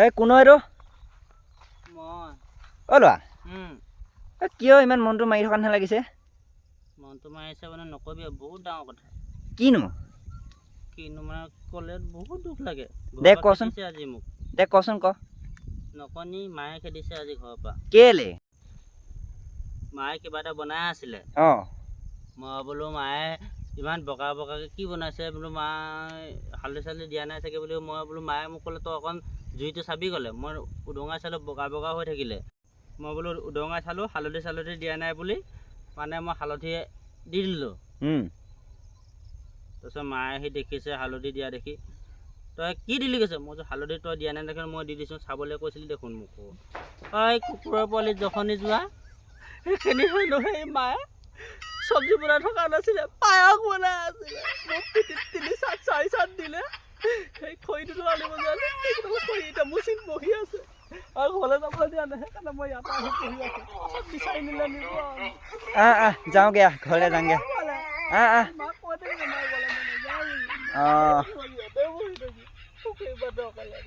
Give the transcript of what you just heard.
এই কোন এইটো মই অ' ল'ৰা কিয় ইমান মনটো মাৰি থকা নিচিনা লাগিছে? মনটো মাৰিছে মানে নকবি, বহুত ডাঙৰ কথা। কিনো মানে ক'লে বহুত দুখ লাগে। দে কচোন, আজি মোক দে কচোন ক। নকনি মায়ে খেদিছে আজি ঘৰৰ পৰা। কেলে? মায়ে কিবা এটা বনাই আছিলে। মই বোলো মায়ে ইমান বগাকে কি বনাইছে বোলো, মায়ে হালধি চালধি দিয়া নাই চাগে বুলি মই বোলো, মায়ে মোক ক'লে তই অকণ জুইটো চাবি ক'লে। মই উদঙাই চালোঁ বগা হৈ থাকিলে। মই বোলো উদঙাই চালোঁ হালধি চালধি দিয়া নাই বুলি, মানে মই হালধি দি দিলোঁ। তাৰপিছত মায়ে আহি দেখিছে হালধি দিয়া দেখি, তই কি দিলি কৈছে? মই হালধি তই দিয়া নাই দেখোন, মই দি দিছোঁ, চাবলৈ কৈছিলি দেখোন মোক। তই কুকুৰৰ পোৱালি জখনি যোৱা সেইখিনি হয় নহয়। মায়ে চব্জি বনাই থকা নাছিলে, পায়স বনাই আছিলে। মোক তিনি চাট চাৰি চাট দিলে। সেই খৰিটোতো আনিব যোৱালে খৰি এতিয়া মোৰ চিন বহি আছে আৰু ঘৰলৈ যাবলৈ দিয়া নাই। সেইকাৰণে মই ইয়াৰ পৰা আহি পঢ়ি আছোঁ। বিচাৰি নিলে নিব যাওঁগে ঘৰলৈ যাওঁগে। মাক কৈ দিলে মায়ে গ'লে মানে যাওঁ। অঁ পুখুৰী বাদ অকলে